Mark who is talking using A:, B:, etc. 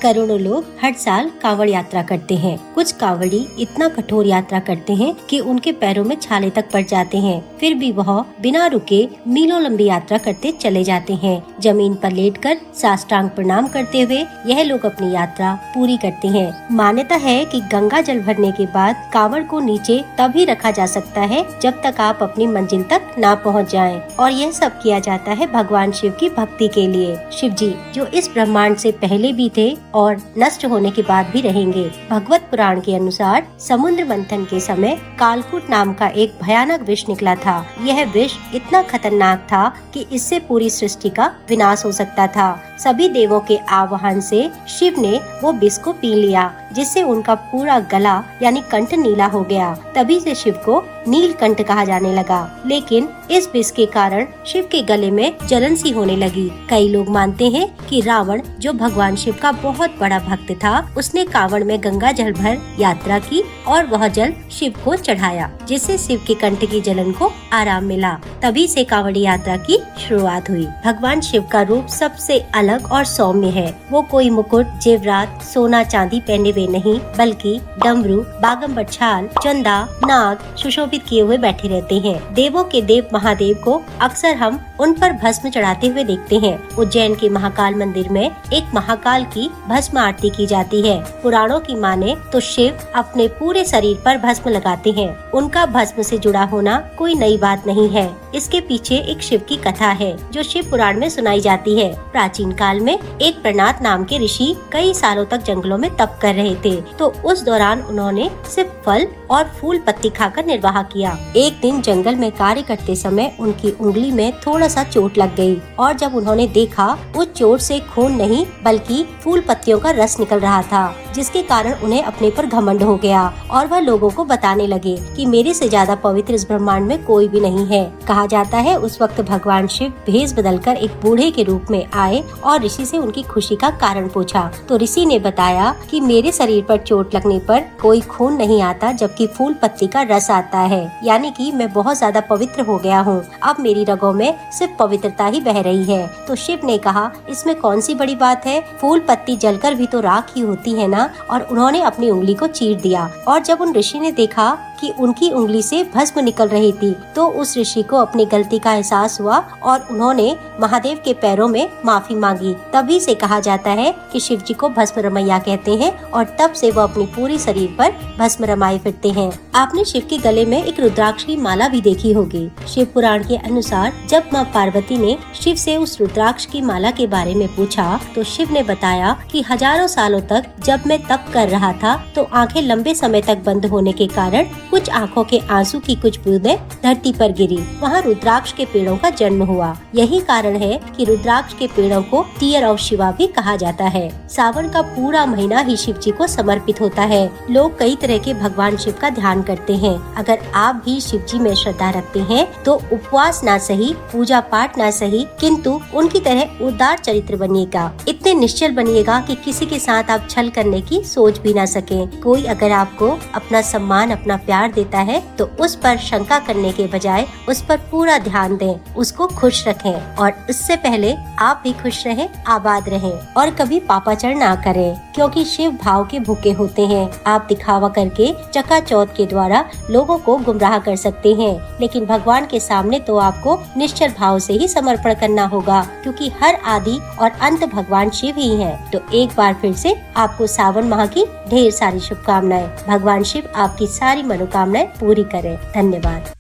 A: करोड़ों लोग हर साल कांवड़ यात्रा करते हैं। कुछ कांवड़ी इतना कठोर यात्रा करते हैं कि उनके पैरों में छाले तक पड़ जाते हैं, फिर भी वह बिना रुके मीलों लंबी यात्रा करते चले जाते हैं। जमीन पर लेटकर साष्टांग प्रणाम करते हुए यह लोग अपनी यात्रा पूरी करते हैं। मान्यता है कि गंगा जल भरने के बाद कांवड़ को नीचे तभी रखा जा सकता है जब तक आप अपनी मंजिल तक ना पहुंच जाएं, और यह सब किया जाता है भगवान शिव की भक्ति के लिए। शिव जी जो इस ब्रह्मांड से पहले भी थे और नष्ट होने के बाद भी रहेंगे। भगवत पुराण के अनुसार समुद्र मंथन के समय कालकूट नाम का एक भयानक विष निकला था। यह विष इतना खतरनाक था कि इससे पूरी सृष्टि का विनाश हो सकता था। सभी देवों के आह्वान से शिव ने वो विष को पी लिया, जिससे उनका पूरा गला यानी कंठ नीला हो गया। तभी से शिव को नीलकंठ कहा जाने लगा। लेकिन इस विष के कारण शिव के गले में जलन सी होने लगी। कई लोग मानते हैं कि रावण जो भगवान शिव का बहुत बड़ा भक्त था, उसने कांवड़ में गंगा जल भर यात्रा की और वह जल शिव को चढ़ाया, जिससे शिव के कंठ की जलन को आराम मिला। तभी से कांवड़ी यात्रा की शुरुआत हुई। भगवान शिव का रूप सबसे अलग और सौम्य है। वो कोई मुकुट, जेवरात, सोना चांदी पहने हुए नहीं, बल्कि डमरू, बागंबर छाल, चंदा, नाग सुशोभित किए हुए बैठे रहते हैं। देवों के देव महादेव को अक्सर हम उन पर भस्म चढ़ाते हुए देखते हैं। उज्जैन के महाकाल मंदिर में एक महाकाल की भस्म आरती की जाती है। पुराणों की माने तो शिव अपने पूरे शरीर पर भस्म लगाते हैं। उनका भस्म से जुड़ा होना कोई नई बात नहीं है। इसके पीछे एक शिव की कथा है जो शिव पुराण में सुनाई जाती है। प्राचीन काल में एक प्रनाथ नाम के ऋषि कई सालों तक जंगलों में तप कर रहे थे, तो उस दौरान उन्होंने सिर्फ फल और फूल पत्ती खाकर निर्वाह किया। एक दिन जंगल में कार्य करते समय उनकी उंगली में थोड़ा सा चोट लग गई, और जब उन्होंने देखा उस चोट से खून नहीं बल्कि फूल पत्तियों का रस निकल रहा था, जिसके कारण उन्हें अपने पर घमंड हो गया और वह लोगों को बताने लगे कि मेरे से ज्यादा पवित्र इस ब्रह्मांड में कोई भी नहीं है। कहा जाता है उस वक्त भगवान शिव भेष बदलकर एक बूढ़े के रूप में आए और ऋषि से उनकी खुशी का कारण पूछा। तो ऋषि ने बताया कि मेरे शरीर पर चोट लगने पर कोई खून नहीं आता, जबकि फूल पत्ती का रस आता है, यानी कि मैं बहुत ज्यादा पवित्र हो गया हूँ। अब मेरी रगों में सिर्फ पवित्रता ही बह रही है। तो शिव ने कहा इसमें कौन सी बड़ी बात है, फूल पत्ती जलकर भी तो राख ही होती है ना। और उन्होंने अपनी उंगली को चीर दिया, और जब उन ऋषि ने देखा कि उनकी उंगली से भस्म निकल रही थी, तो उस ऋषि को अपनी गलती का एहसास हुआ और उन्होंने महादेव के पैरों में माफी मांगी। तभी से कहा जाता है कि शिव जी को भस्म रमैया कहते हैं, और तब से वो अपनी पूरी शरीर पर भस्म रमाए फिरते हैं। आपने शिव के गले में एक रुद्राक्ष की माला भी देखी होगी। शिव पुराण के अनुसार जब माँ पार्वती ने शिव से उस रुद्राक्ष की माला के बारे में पूछा, तो शिव ने बताया कि हजारों सालों तक जब मैं तप कर रहा था, तो आंखें लंबे समय तक बंद होने के कारण कुछ आंखों के आंसू की कुछ बूंदें धरती पर गिरी। वहाँ रुद्राक्ष के पेड़ों का जन्म हुआ। यही कारण है कि रुद्राक्ष के पेड़ों को टीयर ऑफ शिवा भी कहा जाता है। सावन का पूरा महीना ही शिव जी को समर्पित होता है। लोग कई तरह के भगवान शिव का ध्यान करते हैं। अगर आप भी शिव जी में श्रद्धा रखते हैं, तो उपवास ना सही, पूजा पाठ ना सही, किंतु उनकी तरह उदार चरित्र बनिएगा। इतने निश्चल बनिएगा कि किसी के साथ आप छल करने की सोच भी ना सके। कोई अगर आपको अपना सम्मान, अपना प्यार देता है, तो उस पर शंका करने के बजाय उस पर पूरा ध्यान दें, उसको खुश रखें, और इससे पहले आप भी खुश रहें, आबाद रहें, और कभी पापाचरण ना करें, क्योंकि शिव भाव के भूखे होते हैं। आप दिखावा करके चकाचौंध के द्वारा लोगों को गुमराह कर सकते हैं, लेकिन भगवान के सामने तो आपको निश्चल भाव से ही समर्पण करना होगा, क्योंकि हर आदि और अंत भगवान शिव ही हैं। तो एक बार फिर से आपको सावन माह की ढेर सारी शुभकामनाएं। भगवान शिव आपकी सारी मनोकामनाएं पूरी करें। धन्यवाद।